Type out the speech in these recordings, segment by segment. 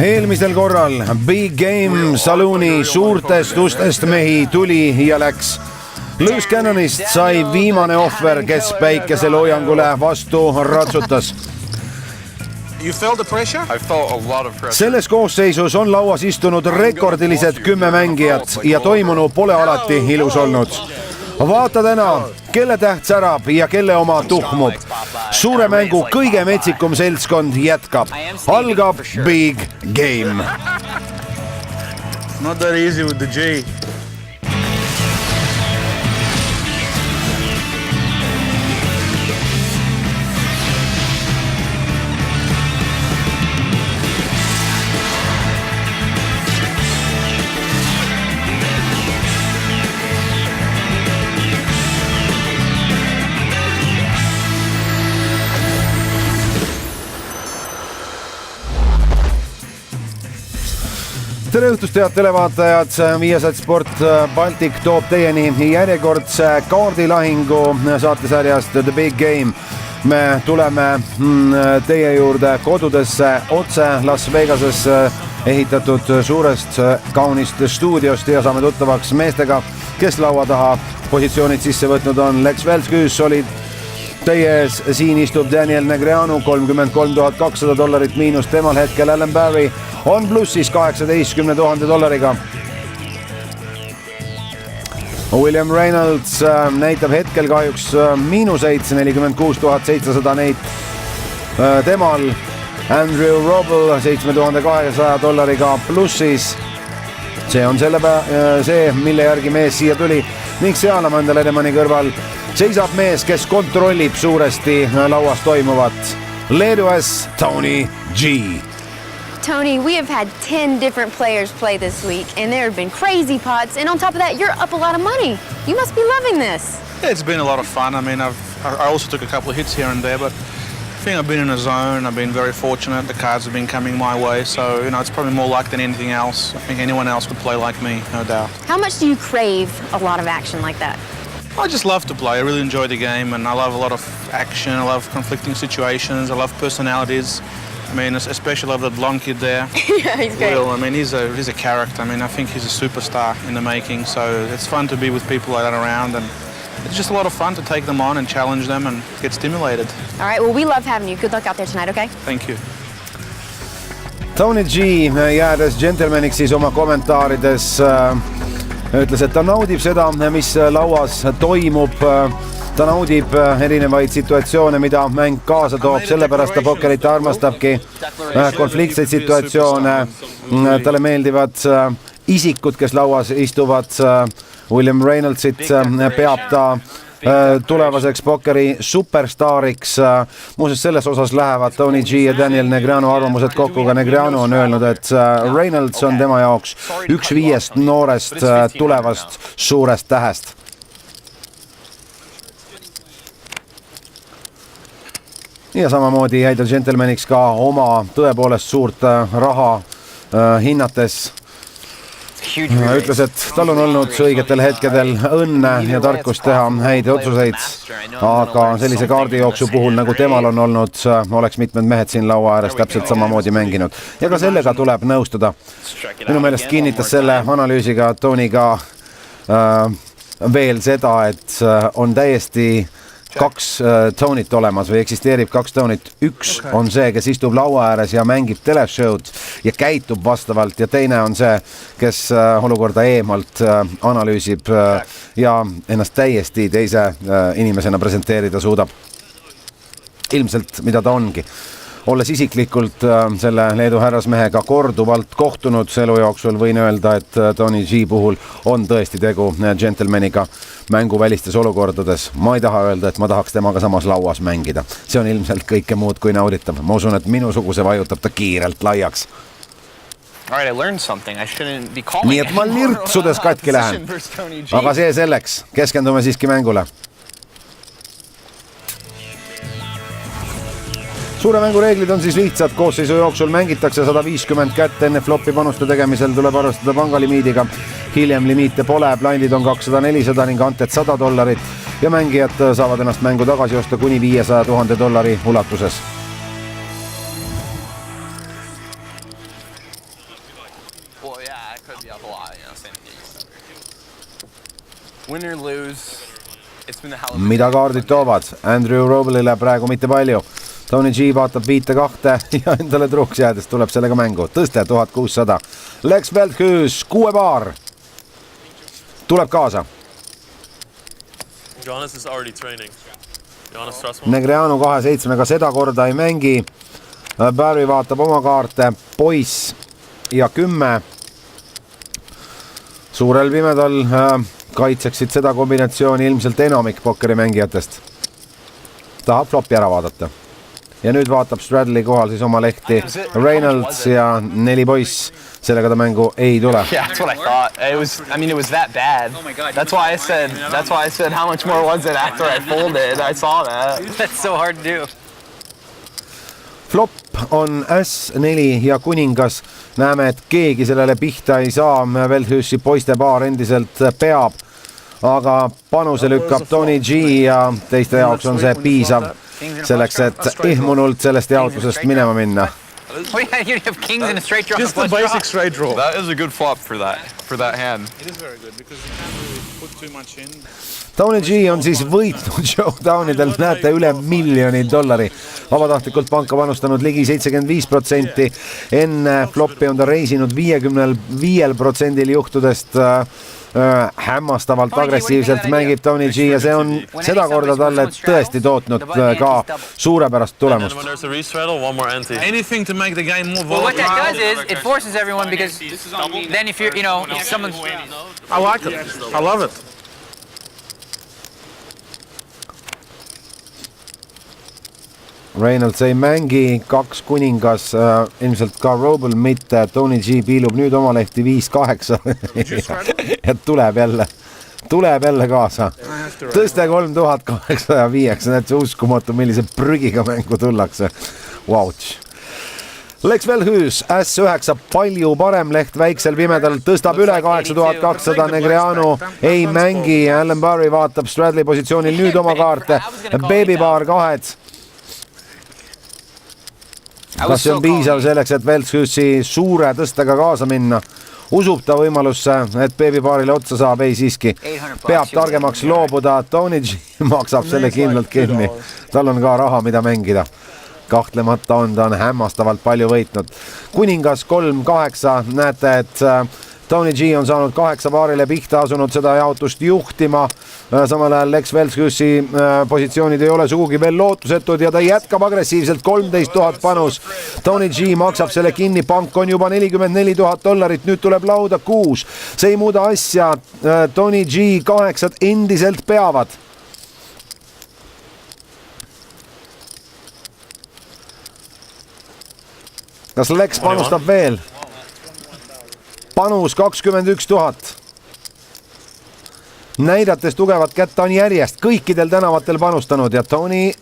Eelmisel korral Big Game Salooni suurtest ustest mehi tuli ja läks. Loose Cannonist sai viimane ohver, kes päikeseloojangule vastu ratsutas. Selles koosseisus on lauas istunud rekordilised 10 mängijat ja toimunu pole alati ilus olnud. Vaata täna, kelle täht särab ja kelle oma tuhmub. Suure mängu kõige metsikum seltskond jätkab. Algab Big Game. Not that easy with the G. Tere õhtust, head televaatajad, Viasat Sport Baltic toob teieni järjekordse kaardilahingu saatesarjast The Big Game. Me tuleme teie juurde kodudesse otse Las Vegases ehitatud suurest kaunist stuudiost ja saame tuttavaks meestega, kes laua taha positsioonid sisse võtnud on. Lex Velsküüs olid teie ees, siin istub Daniel Negreanu, $33,200 miinus, temal hetkel Alan Barry on plussis $18,000. William Reynolds näitab hetkel kahjuks miinuseid, $46,700 neid temal. Andrew Robble $7,200 plussis. See on see, mille järgi mees siia tuli ning seal Amanda Ledemani kõrval seisab mees, kes kontrollib suuresti lauas toimuvat. Leedu S. Tony G. Tony, we have had 10 different players play this week, and there have been crazy pots, and on top of that, you're up a lot of money. You must be loving this. Yeah, it's been a lot of fun. I mean, I also took a couple of hits here and there, but I think I've been in a zone. I've been very fortunate. The cards have been coming my way, so it's probably more luck than anything else. I think anyone else would play like me, no doubt. How much do you crave a lot of action like that? I just love to play. I really enjoy the game, and I love a lot of action. I love conflicting situations. I love personalities. I mean, especially love the blonde kid there. Yeah, he's great. Will, I mean, he's a character. I mean, I think he's a superstar in the making. So it's fun to be with people like that around, and it's just a lot of fun to take them on and challenge them and get stimulated. All right, well, we love having you. Good luck out there tonight, okay? Thank you. Tony G jäädes gentlemaniks siis oma kommentaarides ütles, et ta naudib seda, mis lauas toimub. Ta naudib erinevaid situatsioone, mida mäng kaasa toob, sellepärast ta pokkerit armastabki, konfliktseid situatsioone. Talle meeldivad isikud, kes lauas istuvad. William Reynoldsit peab ta tulevaseks pokkeri superstaariks. Muuseas, selles osas lähevad Tony G ja Daniel Negreanu arvamused kokku. Ka Negreanu on öelnud, et Reynolds on tema jaoks 1/5 noorest tulevast suurest tähest. Ja samamoodi jäi ta gentlemaniks ka oma tõepoolest suurt raha hinnates. Ütles, et tal on olnud õigetel hetkedel õnne ja tarkust teha häid otsuseid, aga sellise kaardijooksu puhul, nagu temal on olnud, oleks mitmed mehed siin laua ääres täpselt samamoodi mänginud. Ja ka sellega tuleb nõustuda. Minu meelest kinnitas selle analüüsiga Tony ka veel seda, et on täiesti 2 Tonit olemas või eksisteerib 2 Tonit. Üks on see, kes istub laua ääres ja mängib teleshow'd ja käitub vastavalt, ja teine on see, kes olukorda eemalt analüüsib ja ennast täiesti teise inimesena presenteerida suudab. Ilmselt, mida ta ongi. Olles isiklikult selle Leedu härrasmehega korduvalt kohtunud elu jooksul, võin öelda, et Tony G puhul on tõesti tegu gentlemaniga mänguvälistes olukordades. Ma ei taha öelda, et ma tahaks temaga samas lauas mängida. See on ilmselt kõike muud kui nauditav. Ma usun, et minusuguse vajutab ta kiirelt laiaks. Nii et ma lirtsudes katki lähen. Aga see selleks. Keskendume siiski mängule. Suure mängu reeglid on siis lihtsad. Koosseisu jooksul mängitakse 150 kätt. Enne flopi panuste tegemisel tuleb arvestada pangalimiidiga. Hiljem limiite pole. Blindid on $200-400 ning anted $100 ja mängijad saavad ennast mängu tagasi osta kuni $500,000 ulatuses. Win or lose, it's been the hell of a mida kaardid toovad? Andrew Roblile praegu mitte palju. Tony G vaatab 5-2 ja endale truks jäädes tuleb sellega mängu. Tõste 1600. Lex Veldhuis, 6 paar. Tuleb kaasa. Johannes is already training. Johannes Strassmann. Negreanu 2-7-ga seda korda ei mängi. Barry vaatab oma kaarte. Poiss ja 10. Suurel pimedal kaitseksid seda kombinatsiooni ilmselt enamik pokkeri mängijatest. Tahab flopi ära vaadata. Ja nüüd vaatab Stradley kohal siis oma lehti. Reynolds ja 4 poiss. Sellega ta mängu ei tule. Yeah, that's what I thought. It was that bad. That's why I said how much more was it after I folded. I saw that. That's so hard to do. Flop on S4 ja kuningas. Näeme, et keegi sellele pihta ei saa. Veldhuisi poiste paar endiselt peab. Aga panuse lükkab Tony G ja teiste jaoks on see piisav selleks, et ihmunult sellest jaotusest minema minna. You have kings in a straight draw. Just the basic straight draw. That is a good flop for that hand. It is very good because you can't really put too much in. Tony G on siis võitnud showdownidel, näete, üle $1 miljoni. Vabatahtlikult panka panustanud ligi 75%. Enne flopi on ta reisinud 55% juhtudest. Hämmastavalt agressiivselt mängib Tony G ja see on seda korda talle tõesti tootnud ka suurepärast tulemust. When there's a restraddle, one more ante. Anything to make the game more Well, what that volatile. does is it forces everyone because then if you're, if someone's I like it. I love it. Reynolds ei mängi, 2 kuningas, ilmselt ka Roble mitte, Tony G piilub nüüd oma lehti 5-8 ja tuleb jälle kaasa. Tõste 3805, see on uskumatu, millise prügiga mängu tullakse. Vauts. Lex Veldhuis, S9, palju parem leht väiksel pimedal, tõstab üle 8200, Negreanu ei mängi, Alan Barry vaatab Stradley positsioonil nüüd oma kaarte, Babybar 2. Kas see on piisav selleks, et Veldhuisi suure tõstega kaasa minna? Usub ta võimalusse, et Babybaarile otsa saab? Ei siiski. Peab targemaks loobuda. Tony G maksab selle kindlalt kinni. Tal on ka raha, mida mängida. Kahtlemata on ta hämmastavalt palju võitnud. Kuningas 3-8. Näete, et Tony G on saanud 8 paarile pihta, asunud seda jaotust juhtima. Samal ajal Lex Veldhuisi positsioonid ei ole sugugi veel lootusetud ja ta jätkab agressiivselt 13 000 panus. Tony G maksab selle kinni, pank on juba $44 000, nüüd tuleb lauda 6. See ei muuda asja, Tony G 8 endiselt peavad. Kas Lex panustab veel? Panus 21 000. Näidates tugevat kätt on järjest kõikidel tänavatel panustanud ja Tony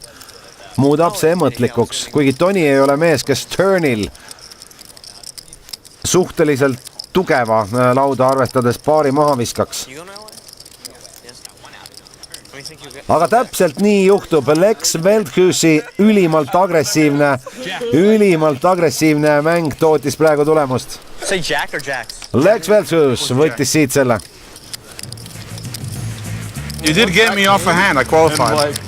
muudab see mõtlikuks. Kuigi Tony ei ole mees, kes turnil suhteliselt tugeva lauda arvestades paari maha viskaks. Aga täpselt nii juhtub. Lex Veldhuisi ülimalt agressiivne mäng tootis praegu tulemust. Say Jack or Jacks? Lex Veldhuis võttis siit selle. You did get me off a hand. I qualified.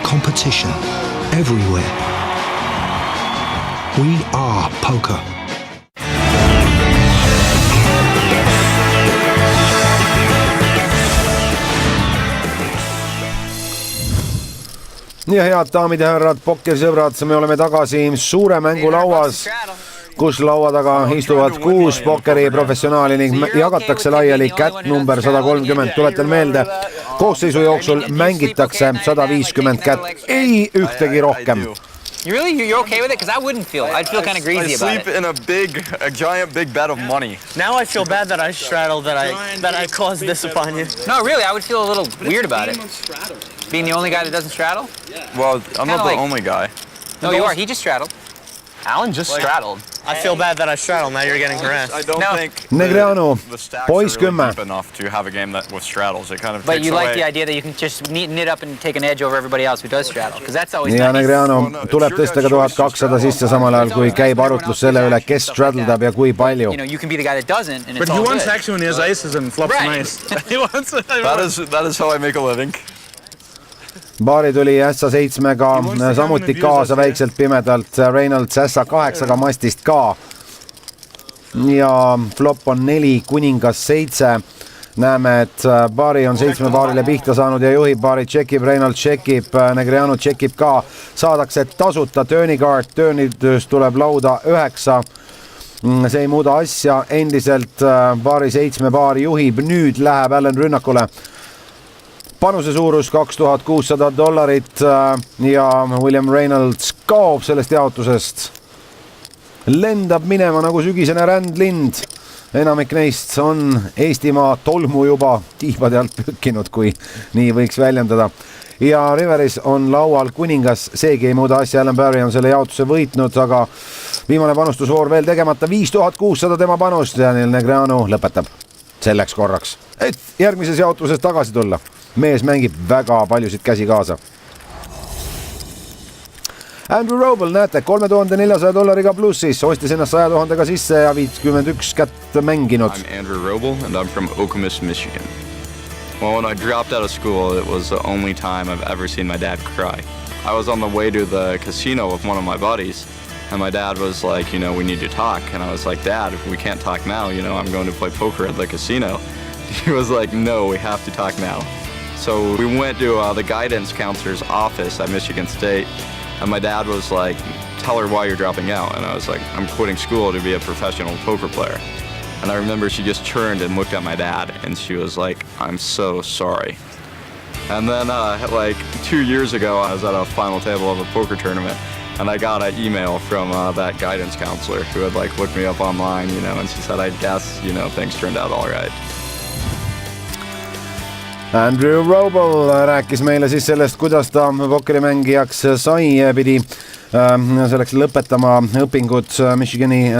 Competition everywhere. We are poker. Ja head daamid ja härrad, pokkersõbrad, me oleme tagasi suure mängu lauas, kus laua taga istuvad 6 pokkeri professionaali ning jagatakse laiali kätt number 130. Tuletan meelde, koosseisu jooksul mängitakse 150 kätt, ei ühtegi rohkem. Really? You're okay with it? Because I wouldn't feel. I'd feel kind of greasy I about sleep it. in a giant big bed of money. Now I feel bad that I straddled, that I caused this upon you. No, really, I would feel a little weird about it. Being the only guy that doesn't straddle? Well, I'm not the like- only guy. No, you are. He just straddled. Alan just straddled. I feel bad that I straddled. Now you're getting harassed. I don't No. think Negreanu, the stacks poiss are really 10. deep enough to have a game that with straddles. It kind of But takes you away. like the idea that you can just knit up and take an edge over everybody else who does straddle, because that's always ja nice. Negreanu tuleb tõsta ka 1200 sisse samal ajal, kui käib arutlus selle üle, kes straddldab ja kui palju. You know, you can be the guy that doesn't, and But it's he all wants good. action when he has aces and flops Right. an ace. He wants That is how I make a living. Baari tuli ässa 7-ga samuti kaasa väikselt pimedalt, Reynolds ässa 8-ga mastist ka. Ja flop on 4, kuningas 7. Näeme, et Baari on 7 baarile pihta saanud ja juhib, Baari tšekib, Reynolds tšekib, Negreanu tšekib ka. Saadakse tasuta turnigaard, turnidus tuleb lauda 9. See ei muuda asja, endiselt Baari 7 baari juhib, nüüd läheb Allan rünnakule. Panuse suurus $2600 ja William Reynolds kaob sellest jaotusest. Lendab minema nagu sügisene rändlind. Enamik neist on Eestimaa tolmu juba tiibade alt pükkinud, kui nii võiks väljendada. Ja Riveris on laual kuningas, seegi ei muuda asja, Allan Barry on selle jaotuse võitnud, aga viimane panustusvoor veel tegemata, 5600 tema panust ja Neil Negreanu lõpetab selleks korraks, et järgmises jaotuses tagasi tulla. Mees mängib väga paljusid käsi kaasa. Andrew Roble, näete, $3400 plussis, ostis ennast 100 000 sisse ja 51 kätt mänginud. I'm Andrew Roble and I'm from Okemos, Michigan. Well, when I dropped out of school, it was the only time I've ever seen my dad cry. I was on the way to the casino with one of my buddies, and my dad was like, you know, we need to talk. And I was like, Dad, if we can't talk now, you know, I'm going to play poker at the casino. He was like, no, we have to talk now. So we went to the guidance counselor's office at Michigan State, and my dad was like, tell her why you're dropping out. And I was like, I'm quitting school to be a professional poker player. And I remember she just turned and looked at my dad, and she was like, I'm so sorry. And then like 2 years ago, I was at a final table of a poker tournament, and I got an email from that guidance counselor who had like looked me up online, you know, and she said, I guess, you know, things turned out all right. Andrew Roble rääkis meile siis sellest, kuidas ta pokkerimängijaks sai, pidi selleks lõpetama õpingud Michigani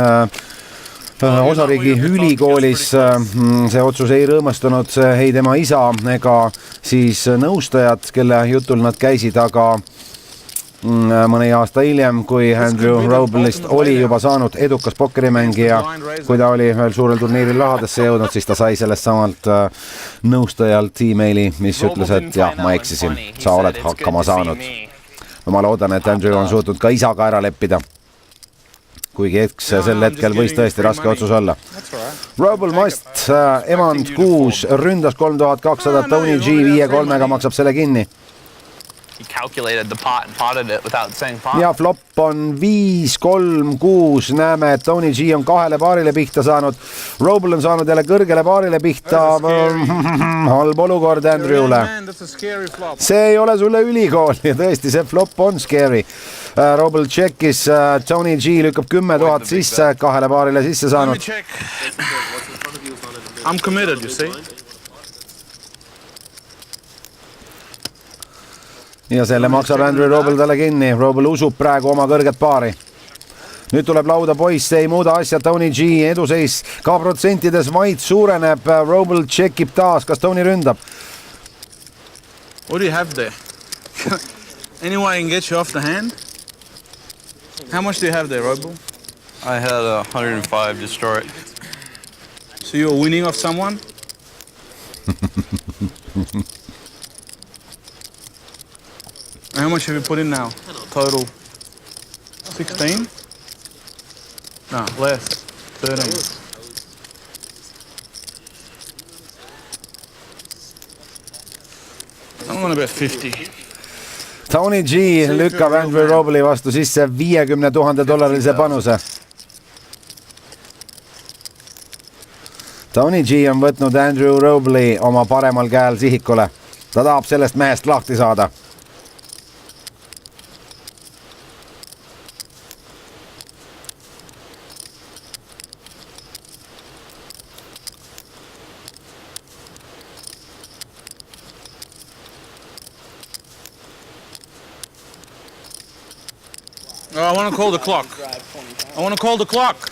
osariigi ülikoolis. See otsus ei rõõmastanud ei tema isa ega siis nõustajad, kelle jutul nad käisid, aga mõne aasta hiljem, kui Andrew Roblist oli juba saanud edukas pokkerimängija, kui ta oli ühel suurel turniiril lahadesse jõudnud, siis ta sai sellest samalt nõustajalt e-maili, mis ütles, et jah, ma eksisin, sa oled hakkama saanud. Ma loodan, et Andrew on suutnud ka isaga ära leppida. Kuigi eks sel hetkel võis tõesti raske otsus olla. Roble Mast, emand 6, ründas 3200, Tony G 5-3-ga maksab selle kinni. He calculated the pot and potted it without saying pot. Ja flop on 5-3-6, näeme, et Tony G on 2 paarile pihta saanud. Roble on saanud jälle kõrgele paarile pihta. Halb olukord Andrewle. See ei ole sulle ülikool ja tõesti, see flop on scary. Roble checkis, Tony G lükkab 10 000 sisse, 2 paarile sisse saanud. I'm committed, you see. Ja selle maksab Andrew Roble talle kinni. Roble usub praegu oma kõrget paari. Nüüd tuleb lauda poiss, see ei muuda asja. Tony G eduseis ka protsentides vaid suureneb. Roble checkib taas, kas Tony ründab? What do you have there? Any way I can get you off the hand? How much do you have there, Roble? I had 105 to start. So you're winning off someone? How much have you put in now? Total 16? No, less. 13. I'm on about 50. Tony G lükkab Andrew Roble'i vastu sisse $50,000 panuse. Tony G on võtnud Andrew Roble'i oma paremal käel sihikule. Ta tahab sellest mehest lahti saada. Oh, I want to call the clock. I want to call the clock.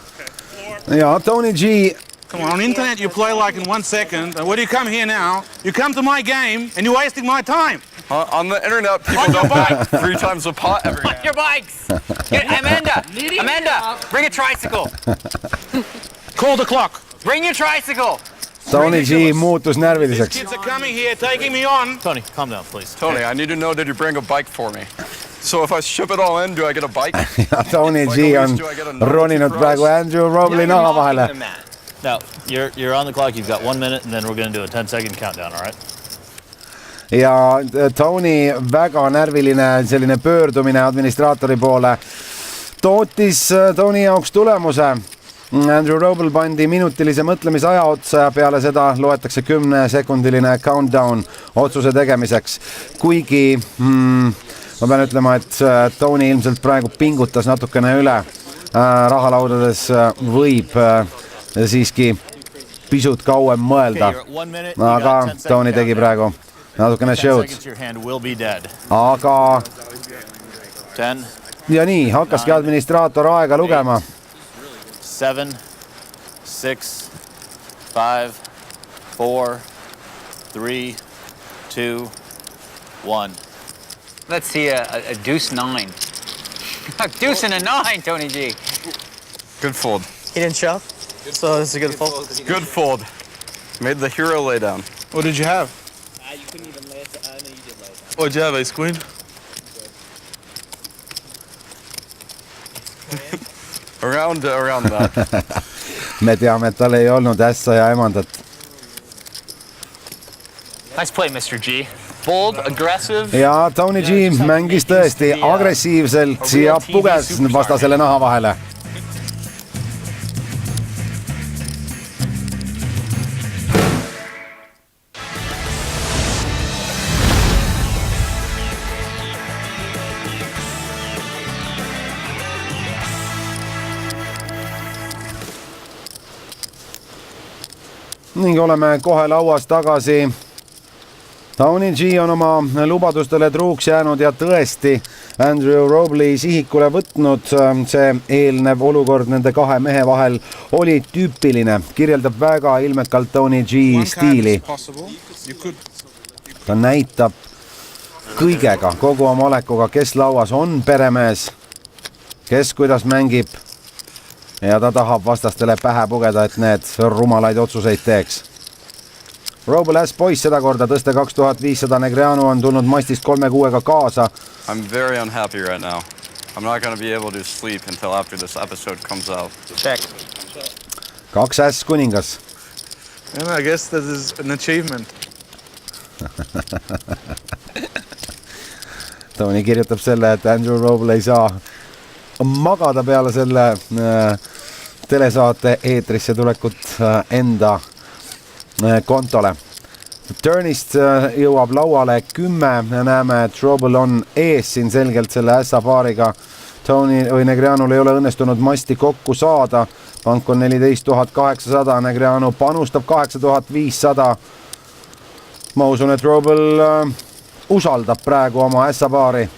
ja Tony G Come on internet you play like in 1 second. And when you come here now, you come to my game and you're wasting my time. On the internet, people On your don't bike. buy 3 times a pot every On your bikes. Amanda, bring a tricycle. Call the clock. Bring your tricycle. Tony G muutus These närviliseks. kids are coming here, taking me on. Tony, calm down, please. Tony, I need to know that you bring a bike for me. So if I ship it all in, do I get a bike? ja Tony G on roninud praegu Andrew Robley naha vahele. Now, you're on the clock. You've got 1 minute, and then we're going to do a 10-second countdown, all right? ja Tony väga närviline selline pöördumine administraatori poole tootis Tony jaoks tulemuse. Andrew Roble pandi minutilise mõtlemisaja otsa ja peale seda loetakse 10-sekundiline countdown otsuse tegemiseks. Kuigi ma pean ütlema, et Tony ilmselt praegu pingutas natukene üle. Rahalaudades võib siiski pisut kauem mõelda. Aga Tony tegi praegu natukene show'd. Aga ja nii, hakkaski administraator aega lugema. 7, 6, 5, 4, 3, 2, 1. Let's see a deuce 9. A deuce and a 9, Tony G. Good fold. He didn't shove, so it's a good fold. Good fold. Made the hero lay down. What did you have? You couldn't even lay it. No, you did lay it. What did you have, ace queen? Around that. Me teame, et tal ei olnud ässa ja emandat. Nice play, Mr. G. Bold, aggressive. Ja Tony G mängis tõesti agressiivselt ja puges vastasele naha vahele. Ning oleme kohe lauas tagasi. Tony G on oma lubadustele truuks jäänud ja tõesti Andrew Robley sihikule võtnud. See eelnev olukord nende kahe mehe vahel oli tüüpiline. Kirjeldab väga ilmekalt Tony G stiili. Ta näitab kõigega, kogu oma olekuga, kes lauas on peremees, kes kuidas mängib. Ja ta tahab vastastele pähe pugeda, et need rumalaid otsuseid teeks. Roble S poiss seda korda tõste 2500. Negreanu on tulnud mastist 3-6-ga kaasa. I'm very unhappy right now. I'm not going to be able to sleep until after this episode comes out. Check. 2 S kuningas. And I guess this is an achievement. Tony kirjutab selle, et Andrew Roble ei saa magada peale selle telesaate eetrisse tulekut enda kontole. Turnist jõuab lauale 10 ja näeme, et Roble on ees siin selgelt selle ässa paariga. Tony või Negreanul ei ole õnnestunud masti kokku saada. Pank on 14 800, Negreanu panustab 8500. Ma usun, et Roble usaldab praegu oma ässa paari.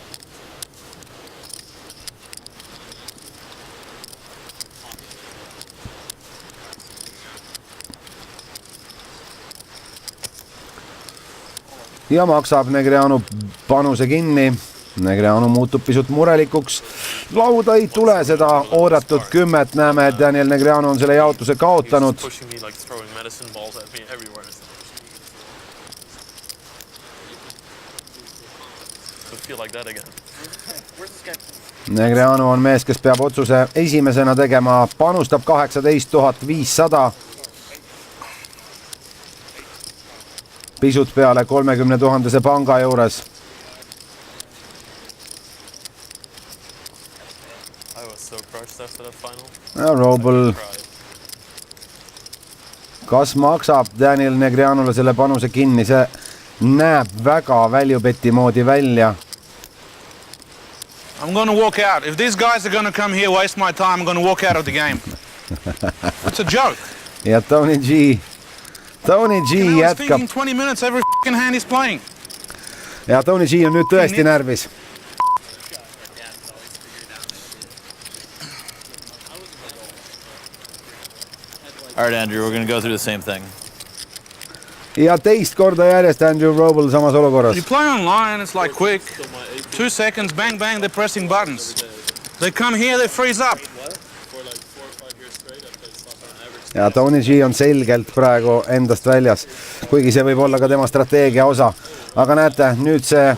Ja maksab Negreanu panuse kinni. Negreanu muutub pisut murelikuks. Lauda ei tule seda oodatud 10. Näeme, et Daniel Negreanu on selle jaotuse kaotanud. Negreanu on mees, kes peab otsuse esimesena tegema. Panustab 18 500. Pisut peale 30 000 panga juures. Ja Roble kas maksab Daniel Negreanule selle panuse kinni? See näeb väga väljupeti moodi välja. I'm going to walk out. If these guys are going to come here, waste my time, I'm going to walk out of the game. It's a joke. Ja Tony G jätkab. 20 minutes every fucking hand is playing. Ja Tony G on nüüd tõesti närvis. All right, Andrew, we're going to go through the same thing. Ja teist korda järjest Andrew Roble samas olukorras. You play online, it's like quick. 2 seconds, bang, bang, they're pressing buttons. They come here, they freeze up. Ja Tony G on selgelt praegu endast väljas, kuigi see võib olla ka tema strateegia osa. Aga näete, nüüd see...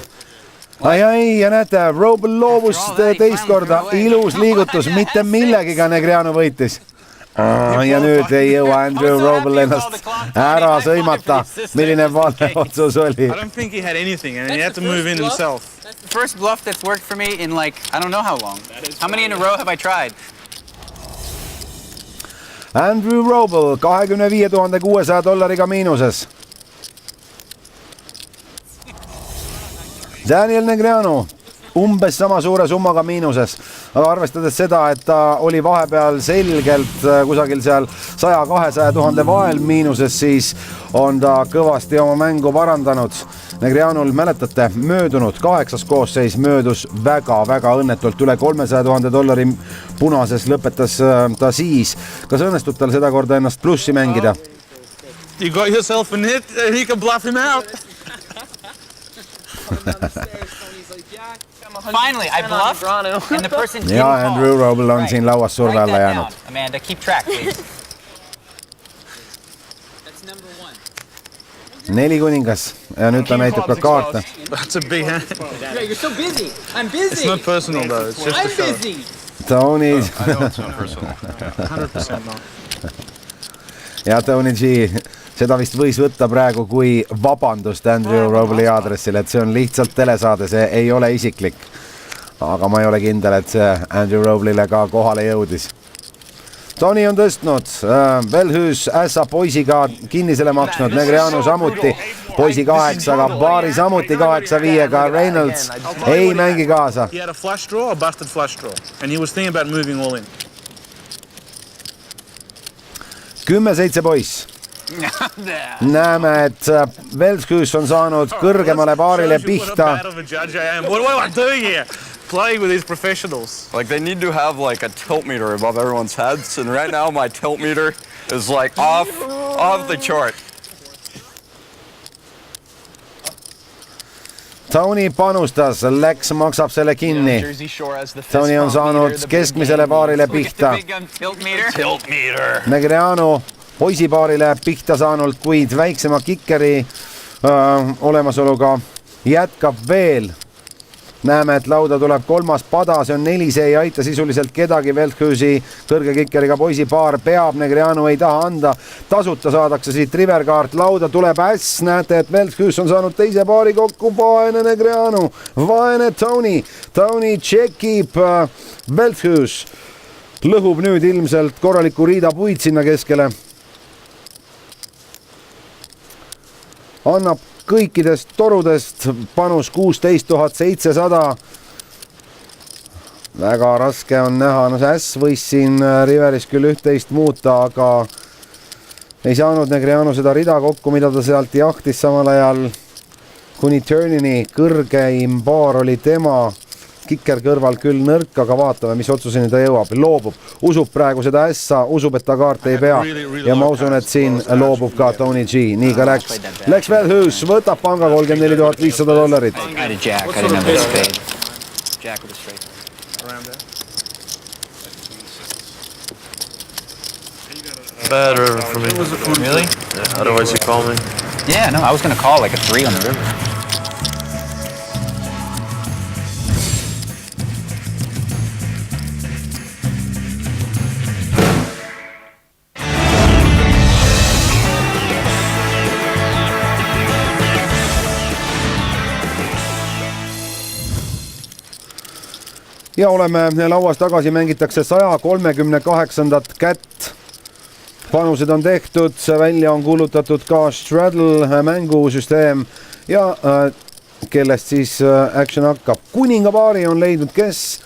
ja näete, Roble loobus teist korda. Ilus liigutus, mitte millegiga Negreanu võitis. Ja nüüd ei jõua Andrew Roble ennast ära sõimata. Milline vale otsus oli? I don't think he had anything and he had to move in himself. That's the first bluff that's worked for me in like, I don't know how long. How many in a row have I tried? Andrew Roble $25,600 miinuses. Daniel Negreanu umbes sama suure summaga miinuses, aga arvestades seda, et ta oli vahepeal selgelt kusagil seal 100-200 000 vahel miinuses, siis on ta kõvasti oma mängu parandanud. Negreanul, mäletate, möödunud 8. koosseis möödus väga-väga õnnetult, üle $300,000 punases lõpetas ta siis. Kas õnnestub tal seda korda ennast plussi mängida? You got yourself a hit and he can bluff him out. Finally, I bluffed, and the person didn't Ja call. Andrew Roble on siin lauas surve alla jäänud. Amanda, keep track, please. That's number 1. 4 kuningas ja nüüd ta näitab ka kaarte. That's a big hand. Yeah, you're so busy. I'm busy. It's not personal though, it's just a I'm show. busy. Tony... I know it's not personal. 100% not. Ja Tony G, seda vist võis võtta praegu kui vabandust Andrew Roble'i aadressil, et see on lihtsalt telesaade, see ei ole isiklik. Aga ma ei ole kindel, et see Andrew Roble'ile ka kohale jõudis. Tony on tõstnud, Velhüüs ässa poisiga kinnisele maksnud, Negreanu samuti, poisi 8, aga baari samuti 8-5-ga, Reynolds ei mängi kaasa. He had a flush draw, a busted flush draw, and he was thinking about moving all in. 10-7 poiss. Näeme, et Velhüüs on saanud kõrgemale baarile pihta. What do I do here? Playing with these professionals. Like they need to have like a tilt meter above everyone's heads, and right now my tilt meter is like off the chart. Tony panustas, Lex maksab selle kinni. Tony on saanud keskmisele baarile pihta. Tilt meter. Negreanu poisipaarile pihta saanud, kuid väiksema kikkeri olemasoluga jätkab veel. Näeme, et lauda tuleb 3. pada, see on 4, see ei aita sisuliselt kedagi. Velhüüsi kõrge kikkeriga poisipaar peab, Negreanu ei taha anda. Tasuta saadakse siit riverkaart, lauda tuleb äss, näete, et Velhüüs on saanud teise paari kokku, vaene Negreanu, vaene Tony. Tony tšekib, Velhüüs lõhub nüüd ilmselt korraliku riidapuid sinna keskele. Annab kõikidest torudest panus 16,700. Väga raske on näha, no see äss võis siin riveris küll üht-teist muuta, aga ei saanud Negreanu seda rida kokku, mida ta sealt jahtis samal ajal kuni turnini. Kõrgeim baar oli tema, kikker kõrval küll nõrk, aga vaatame, mis otsuseni ta jõuab. Loobub, usub praegu seda ässa, usub, et ta kaarte ei pea. Ja ma usun, et siin loobub ka Tony G. Nii ka läks. Läks Velhüüs, võtab panga $34,500. I had a jack, I didn't have a spade. Jack with a straight. Around there. Bad river for me. Really? Yeah, otherwise you call me. Yeah, no, I was going to call like a 3 on the river. Ja oleme lauas tagasi, mängitakse 138. kätt. Panused on tehtud, välja on kuulutatud ka straddle mängusüsteem ja kellest siis action hakkab. Kuningapaari on leidnud kes?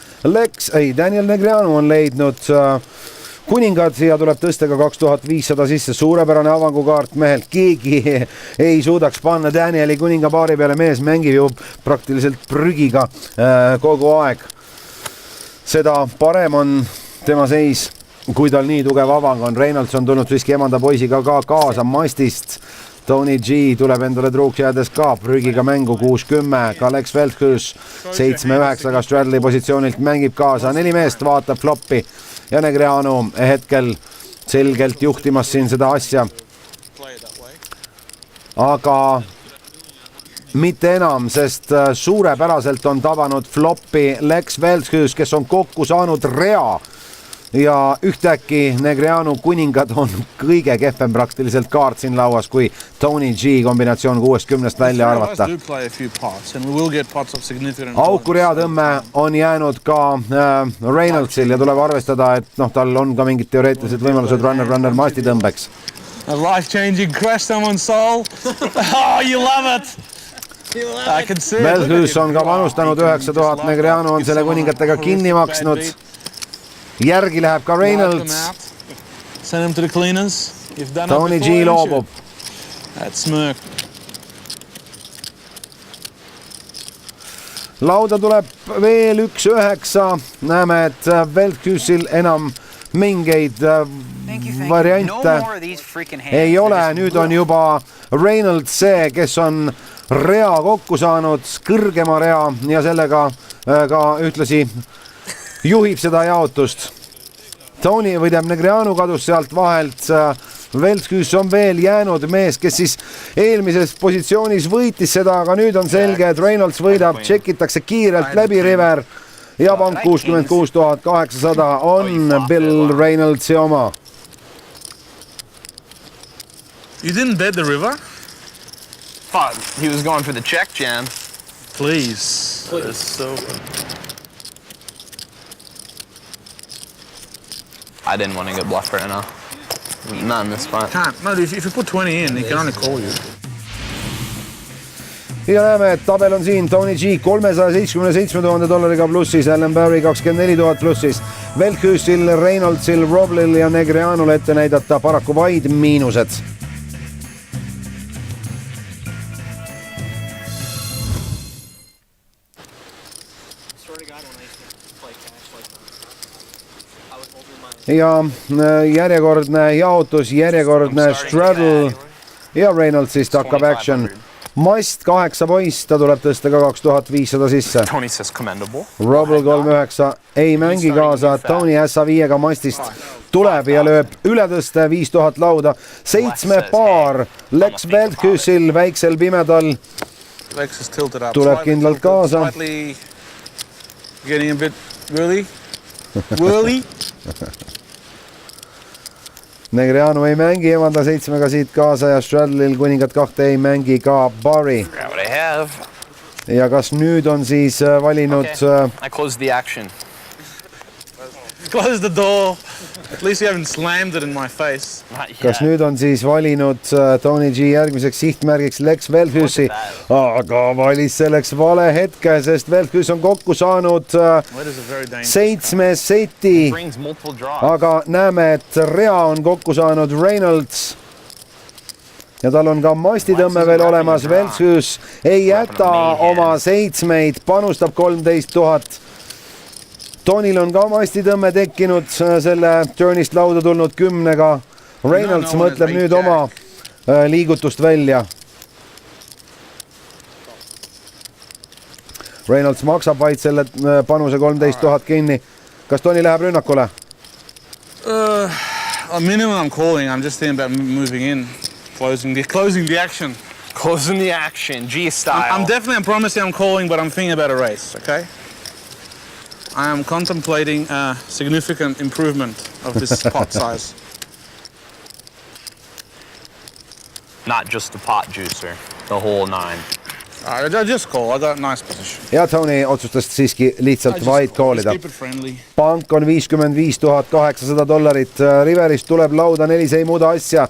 Daniel Negreanu on leidnud kuningad ja tuleb tõstega 2500 sisse. Suurepärane avangukaart mehelt, keegi ei suudaks panna Danieli kuningapaari peale, mees mängib ju praktiliselt prügiga kogu aeg. Seda parem on tema seis kui tal nii tugev avang on. Reynolds on tulnud siiski emanda poisiga ka kaasa mastist. Tony G tuleb endale truuks jäädes ka prügiga mängu 6-10, ka Lex Veldhuis 7-9, ka Stradley positsioonilt mängib kaasa. 4 meest vaatab floppi ja Negreanu hetkel selgelt juhtimas siin seda asja. Aga mitte enam, sest suurepäraselt on tabanud floppi Lex Veldhuis, kes on kokku saanud rea. Ja ühtäkki Negreanu kuningad on kõige kehvem praktiliselt kaart siin lauas, kui Tony G kombinatsioon 60 välja arvata. Aukurea-tõmme on jäänud ka Reynoldsil ja tuleb arvestada, et tal on ka mingid teoreetilised võimalused runner masti tõmbeks. A life-changing crash someone's soul. Oh, you love it! Veldhuis on ka panustanud 9000, Negreanu on selle kuningatega kinni maksnud. Järgi läheb ka Reynolds. Tony G loobub. Lauda tuleb veel 1-9. Näeme, et Veldhuisil enam mingeid variante ei ole. Nüüd on juba Reynolds see, kes on rea kokku saanud, kõrgema rea ja sellega ka ühtlasi juhib seda jaotust. Tony võidab Negreanu kadus sealt vahelt. Veldhuis on veel jäänud mees, kes siis eelmises positsioonis võitis seda, aga nüüd on selge, et Reynolds võidab, tšekitakse kiirelt läbi river ja pank 66 800 on Bill Reynoldsi oma. You didn't bet the river? Thought he was going for the check jam. Please. It's so... I didn't want to get bluffed right now. Not in this spot. Can't. No, if you put 20 in, he can only call you. Ja näeme, et tabel on siin Tony G $377,000 plussis, Allen Barry 24,000 plussis, Veldhuisil, Reynoldsil, Roblil ja Negreanul ette näidata paraku vaid miinused. Ja järjekordne jaotus, järjekordne straddle ja Reynoldsist hakkab action. Mast 8 poist, ta tuleb tõsta ka 2500 sisse. Roble 3-9 ei mängi kaasa, Tony ässa 5-ga mastist tuleb ja lööb ületõste 5000 lauda. 7 paar Lex Veldhuisil väiksel pimedal tuleb kindlalt kaasa. Getting a bit whirly. Negreanu ei mängi emanda 7-ga siit kaasa ja Stradlil kuningat 2 ei mängi ka Barry. Ja kas nüüd on siis valinud... I closed the action. Close the door. At least you haven't slammed it in my face. Kas nüüd on siis valinud Tony G järgmiseks sihtmärgiks Lex Veldhuisi, aga valis selleks vale hetke, sest Veldhuis on kokku saanud 7 seti, aga näeme, et rea on kokku saanud Reynolds ja tal on ka mastitõmme veel olemas. Veldhuis ei jäta oma 7, panustab 13 000. Tonil on ka mastitõmme tekkinud selle turnist lauda tulnud 10-ga. Reynolds mõtleb nüüd oma liigutust välja. Reynolds maksab vaid selle panuse 13 000 kinni. Kas Toni läheb rünnakule? A minimum I'm calling. I'm just thinking about moving in. Closing the action. Closing the action, G style. I'm promising I'm calling, but I'm thinking about a race, okay? I am contemplating a significant improvement of this pot size. Not just the pot juicer, the whole 9. I just call, I got a nice position. Ja Tony otsustas siiski lihtsalt vaid koolida. Pank on $55 800. Riverist tuleb lauda 4, ei muuda asja.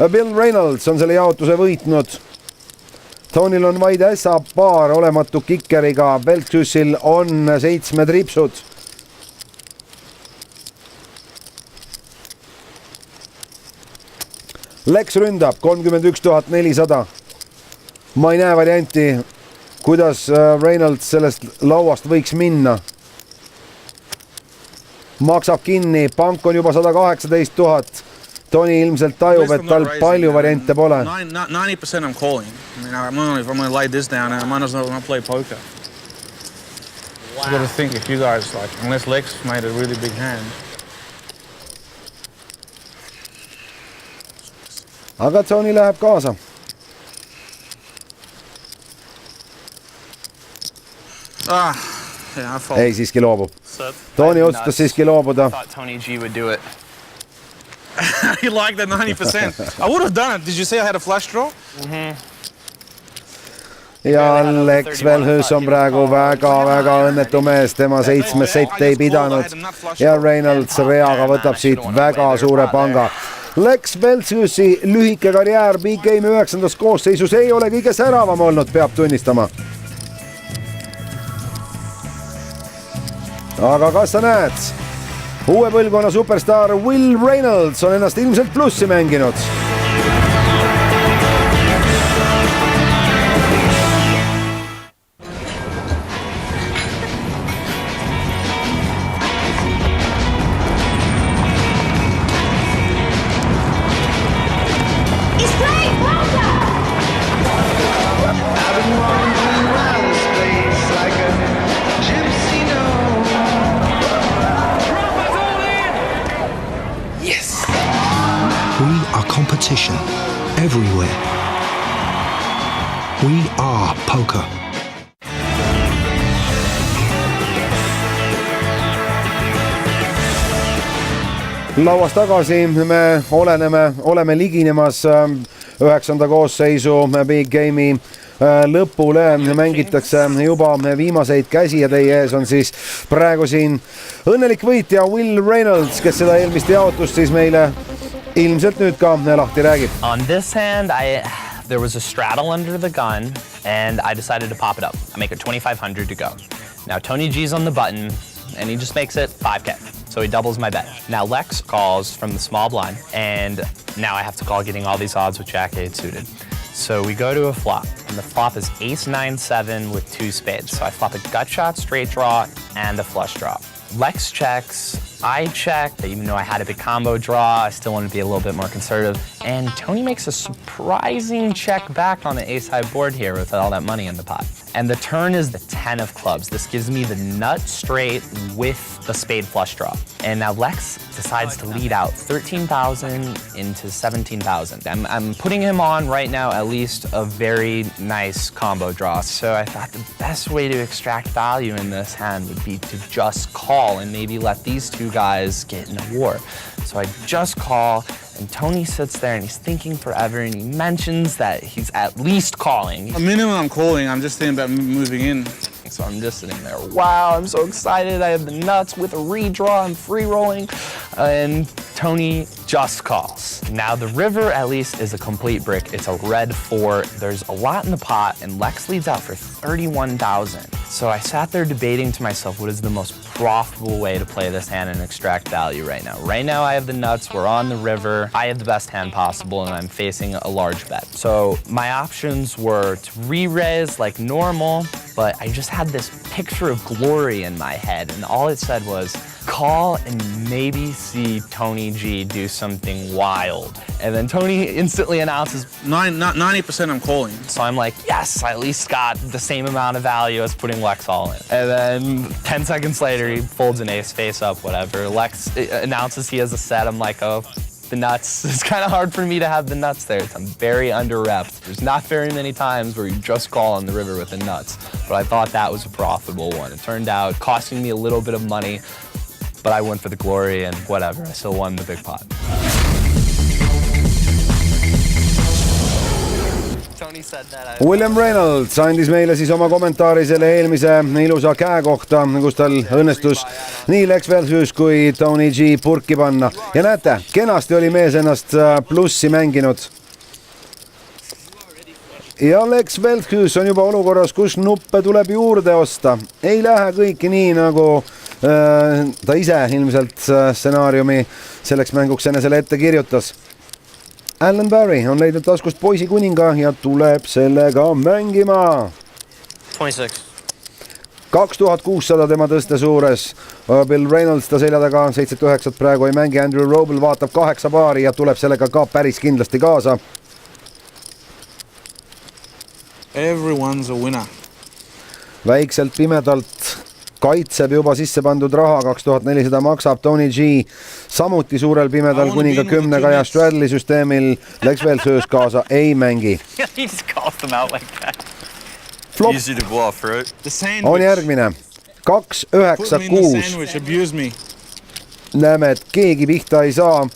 Bill Reynolds on selle jaotuse võitnud. Tonil on vaid ässa paar olematu kikkeriga, Veldhuisil on 7 tripsud. Lex ründab 31 400. Ma ei näe varianti, kuidas Reynolds sellest lauast võiks minna. maksab kinni, pank on juba 118 000. Toni ilmselt tajub, et tal palju variante pole. 90% I'm calling. I mean, I'm going to lay this down and I might as well not play poker. Wow. I've got to think if you guys, like, unless Lex made a really big hand. Aga Toni läheb kaasa. Ei siiski loobub. Toni otsustas siiski loobuda. Tony G would do it. You like that 90%? I would have done it. Did you say I had a flush draw? Ja Lex Velhus on praegu väga õnnetu mees. Tema 7 sette ei pidanud. Ja Reynolds reaga võtab siit väga suure panga. Lex Velhusi lühike karjäär Big Game 9. koosseisus ei ole kõige säravam olnud, peab tunnistama. Aga kas sa näed? Uue põlvkonna superstar Will Reynolds on ennast ilmselt plussi mänginud. Competition everywhere. We are poker. Lauas tagasi me oleme liginemas 9. koosseisu Big Game'i lõpule. Mängitakse juba viimaseid käsi ja teie ees on siis praegu siin õnnelik võitja Will Reynolds, kes seda eelmist jaotust siis meile ilmselt nüüd ka lahti räägib. On this hand, there was a straddle under the gun and I decided to pop it up. I make it 2,500 to go. Now Tony G's on the button and he just makes it 5K. So he doubles my bet. Now Lex calls from the small blind and now I have to call getting all these odds with Jack 8 suited. So we go to a flop and the flop is Ace 9-7 with 2 spades. So I flop a gut shot, straight draw and a flush draw. Lex checks, I check, even though I had a big combo draw, I still wanted to be a little bit more conservative. And Tony makes a surprising check back on the ace-high board here with all that money in the pot. And the turn is the 10 of clubs. This gives me the nut straight with the spade flush draw. And now Lex decides to lead out 13,000 into 17,000. I'm putting him on right now at least a very nice combo draw. So I thought the best way to extract value in this hand would be to just call and maybe let these two guys get in a war. So I just call and Tony sits there and he's thinking forever and he mentions that he's at least calling. A minimum I'm calling, I'm just thinking about moving in. So I'm just sitting there, wow, I'm so excited. I have the nuts with a redraw, I'm free rolling. And Tony just calls. Now the river at least is a complete brick. It's a red 4. There's a lot in the pot and Lex leads out for 31,000. So I sat there debating to myself, what is the most profitable way to play this hand and extract value right now? Right now I have the nuts, we're on the river. I have the best hand possible and I'm facing a large bet. So my options were to re-raise like normal, but I just had this picture of glory in my head and all it said was, call and maybe see Tony G do something wild. And then Tony instantly announces 90% I'm calling. So I'm like, yes, I at least got the same amount of value as putting Lex all in. And then 10 seconds later, he folds an ace face up, whatever. Lex announces he has a set. I'm like, oh, the nuts. It's kind of hard for me to have the nuts there. I'm very under-repped. There's not very many times where you just call on the river with the nuts. But I thought that was a profitable one. It turned out costing me a little bit of money, but I went for the glory and whatever. I still won the big pot. William Reynolds andis meile siis oma kommentaari selle eelmise ilusa käe kohta, kus tal õnnestus nii Lex Velhus kui Tony G purki panna. Ja näete, kenasti oli mees ennast plussi mänginud. Ja Lex Velhus on juba olukorras, kus nuppe tuleb juurde osta. Ei lähe kõiki nii, nagu ta ise ilmselt stsenaariumi selleks mänguks enne selle ette kirjutas. Alan Barry on leidnud taskust poisi kuninga ja tuleb sellega mängima. 26. 2600 tema tõste suures. Bill Reynolds ta selja taga 7-9 praegu ei mängi. Andrew Roble vaatab 8 paari ja tuleb sellega ka päris kindlasti kaasa. Everyone's a winner. Väikselt pimedalt kaitseb juba sisse pandud raha, 2400 maksab Tony G. Samuti suurel pimedal kuninga 10 Kaja Stradley süsteemil. Läks veel söös kaasa, ei mängi. He just calls them out like that. Flop Easy to bluff, right? on järgmine. 2-9-6. Näeme, et keegi pihta ei saa,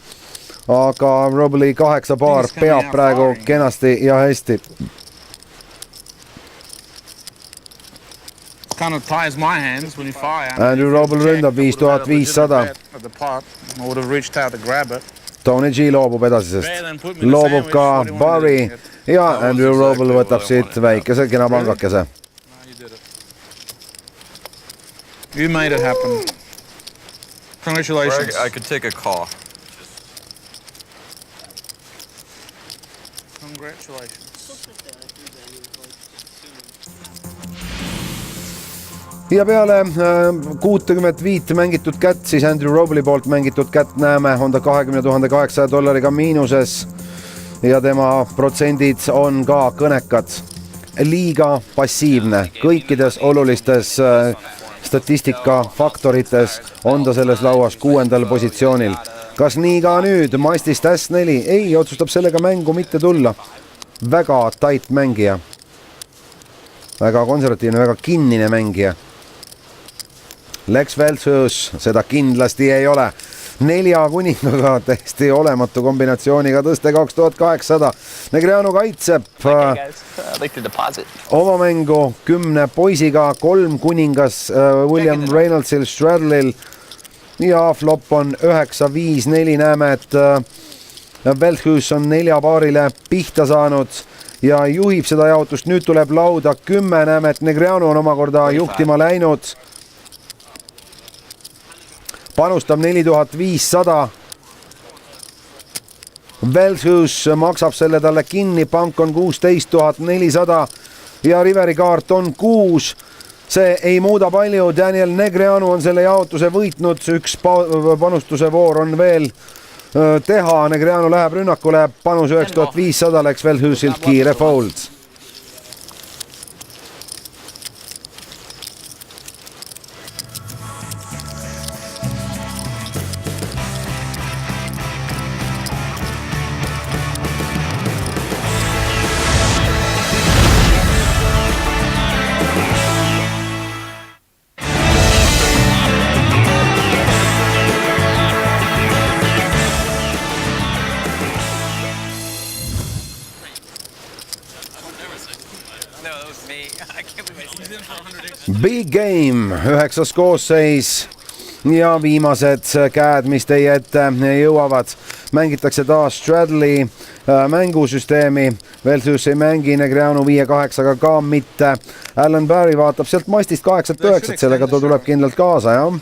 aga Robley 8 paar peab praegu kenasti ja hästi. Kind of ties my hands when you fire. Andrew Roble ründab 5500. I would have reached out to grab it. Tony G loobub edasisest. Loobub ka Barry ja Andrew Roble võtab siit väikese kena pangakese. You made it happen. Congratulations. I could take a call. Congratulations. Ja peale 65 mängitud kätt, siis Andrew Robley poolt mängitud kätt näeme, on ta $20 800 miinuses ja tema protsendid on ka kõnekad. Liiga passiivne, kõikides olulistes statistika faktorites on ta selles lauas 6. positsioonil. Kas nii ka nüüd? Mastist S4 ei otsustab sellega mängu mitte tulla. Väga tight mängija. Väga konservatiivne, väga kinnine mängija. Läks veel söös, seda kindlasti ei ole. 4 kuningaga täiesti olematu kombinatsiooniga tõste 2800. Negreanu kaitseb oma mängu 10 poisiga, 3 kuningas William Reynoldsil, Stradlil ja flop on 9-5-4. Näeme, et Veldhuis on 4 paarile pihta saanud ja juhib seda jaotust. Nüüd tuleb lauda 10. Näeme, et Negreanu on omakorda juhtima läinud. Panustab 4500. Veldhuis maksab selle talle kinni, pank on 16400 ja Riveri kaart on 6. See ei muuda palju, Daniel Negreanu on selle jaotuse võitnud, üks panustuse voor on veel teha, Negreanu läheb rünnakule, panus 9500, läks Veldhuisilt kiire fold. Big game, 9. koosseis ja viimased käed, mis teie ette jõuavad. Mängitakse taas Stradley mängusüsteemi. Veldhuis ei mängi, Negreanu 5-8-ga ka mitte. Alan Barry vaatab sealt mastist 8-9, sellega ta tuleb kindlalt kaasa, jah.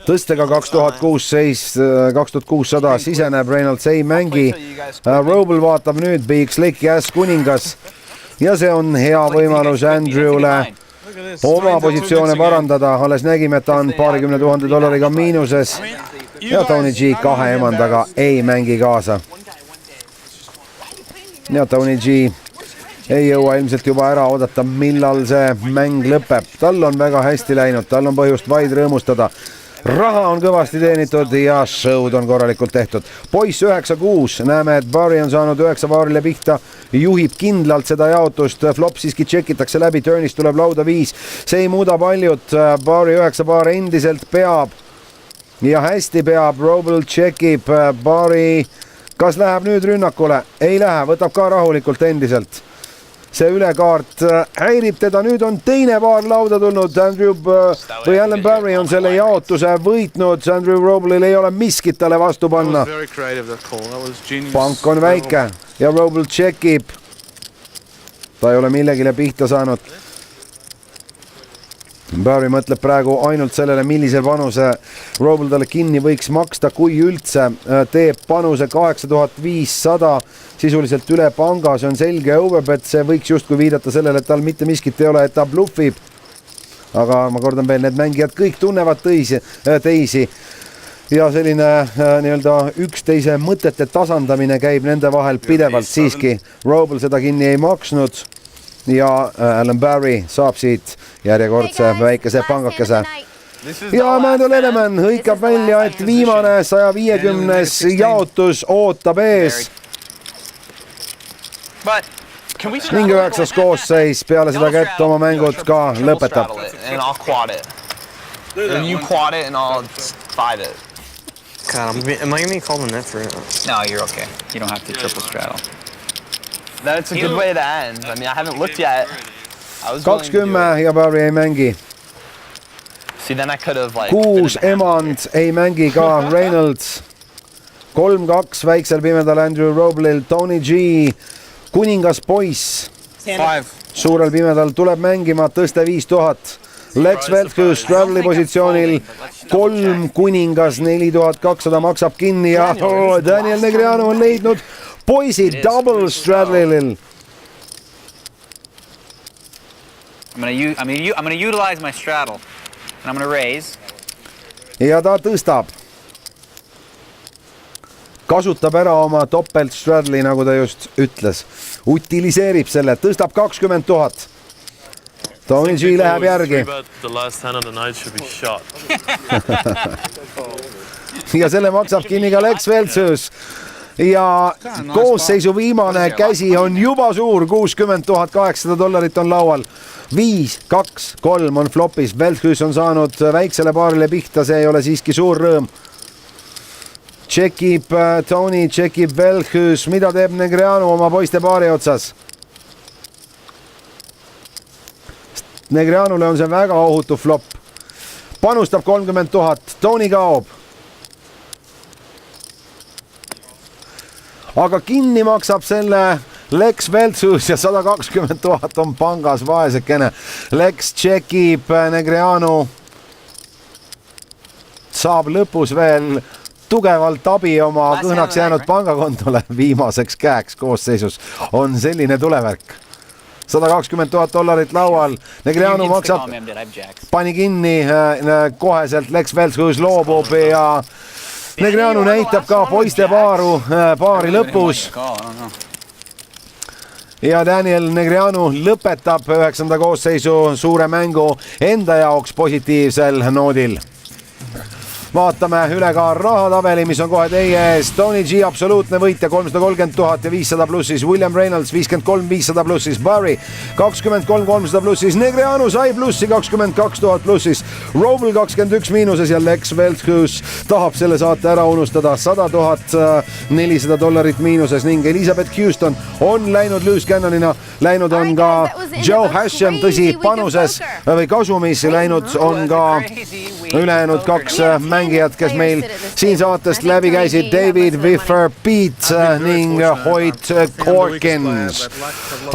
Tõstega 2600 siseneb, Reynolds ei mängi. Roble vaatab nüüd, Big Slick Ass kuningas. Ja see on hea võimalus Andrewle oma positsioone parandada. Alles nägime, et ta on $20,000 miinuses ja Tony G 2 emandaga ei mängi kaasa. Ja Tony G ei jõua ilmselt juba ära oodata, millal see mäng lõpeb. Tal on väga hästi läinud, tal on põhjust vaid rõõmustada. Raha on kõvasti teenitud ja show'd on korralikult tehtud. Poiss 9-6, näeme, et Barry on saanud 9 paarile pihta, juhib kindlalt seda jaotust, flop siiski tšekitakse läbi, turnist tuleb lauda 5, see ei muuda paljut, Barry 9 paar endiselt peab ja hästi peab, Roble tšekib, Barry, kas läheb nüüd rünnakule? Ei lähe, võtab ka rahulikult endiselt. See ülekaart häirib teda, nüüd on teine paar lauda tulnud, või Alan Barry on selle jaotuse võitnud, Andrew Roblel ei ole miskit talle vastu panna. Pank on väike ja Roble tšekib. Ta ei ole millegile pihta saanud. Barry mõtleb praegu ainult sellele, millise panuse Roble talle kinni võiks maksta, kui üldse. Teeb panuse 8500, sisuliselt üle panga, see on selge overbet, see võiks justkui viidata sellele, et tal mitte miskit ei ole, et ta bluffib. Aga ma kordan veel, need mängijad kõik tunnevad teisi ja selline nii-öelda üksteise mõtete tasandamine käib nende vahel pidevalt siiski. Roble seda kinni ei maksnud ja Alan Barry saab siit järjekordse väikese pangakese. Ja Amanda Lenneman hõikab välja, et viimane 150 jaotus ootab ees. Ning 9. koosseis peale seda kätt oma mängud ka lõpetab. And I'll quad it. And you quad it and I'll 5 it. God, am I going to be called a net for it? No, you're okay. You don't have to triple straddle. That's a good way to end. I mean, I haven't looked yet. I was willing to do 20 ja Barry ei mängi. See, then I could have like... 6 Emand ei mängi ka Reynolds. 3-2 väiksel pimedal Andrew Roblel. Tony G, kuningas poiss. 5. Suurel pimedal tuleb mängima, tõste 5000. Lex Veltkus Straddli positsioonil 3 kuningas 4200 maksab kinni ja Daniel Negreanu on leidnud poisi double Straddlil. I'm gonna utilize my straddle, and I'm gonna raise. Ja ta tõstab. Kasutab ära oma topelt Straddli, nagu ta just ütles. Utiliseerib selle, tõstab 20 000. Tony G läheb järgi. The last hand of the night should be shot. Ja selle maksab kinni ka Lex Veltsus. Ja koosseisu viimane käsi on juba suur, $60 800 on laual. 5, 2, 3 on flopis. Veltkus on saanud väiksele paarile pihta, see ei ole siiski suur rõõm. Tšekib Tony, tšekib Veltkus, mida teeb Negreanu oma poiste paari otsas? Negreanule on see väga ohutu flop. Panustab 30 000, Tony kaob. Aga kinni maksab selle Lex Veltsus ja 120 000 on pangas vaesekene. Lex tšekib Negreanu. Saab lõpus veel tugevalt abi oma kõhnaks jäänud pangakontole. Viimaseks käeks koosseisus on selline tulevärk. $120 000 laual. Negreanu maksab, pani kinni koheselt, Lex Veltkus loobub ja Negreanu näitab ka poiste paari lõpus. Ja Daniel Negreanu lõpetab 9. koosseisu suure mängu enda jaoks positiivsel noodil. Vaatame üle ka rahatabeli, mis on kohe teie ees. Tony G absoluutne võitja 330 000 ja 500 plussis. William Reynolds 53 500 plussis. Barry 23 300 plussis. Negreanu sai plussi 22 000 plussis. Roble 21 miinuses ja Lex Veltkus tahab selle saate ära unustada. $100 400 miinuses ning Elizabeth Houston on läinud loose cannonina. Läinud on ka Joe Hashem, tõsi panuses või kasumis. Läinud on ka ülejäänud 2 mängijad, kes meil siin saatest läbi käisid, David Wiffer, Pete ning Hoyt Corkins.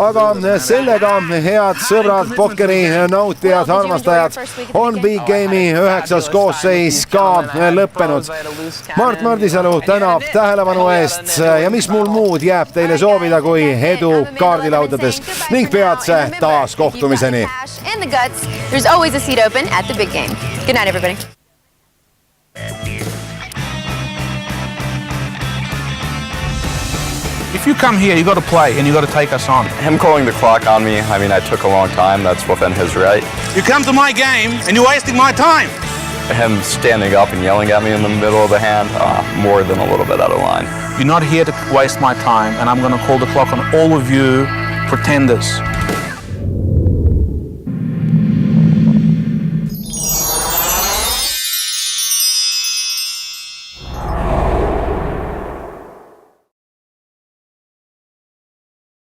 Aga sellega, head sõbrad, pokeri nautijad, armastajad, on Big Game'i 9. koosseis ka lõppenud. Mart Mardisalu tänab tähelepanu eest ja mis mul muud jääb teile soovida kui edu kaardilaudades ning peatse taas kohtumiseni. There's always a seat open at the Big Game. Good night, everybody. If you come here, you got to play and you got to take us on. Him calling the clock on me, I mean, I took a long time. That's within his right. You come to my game and you're wasting my time. Him standing up and yelling at me in the middle of the hand, more than a little bit out of line. You're not here to waste my time, and I'm going to call the clock on all of you pretenders.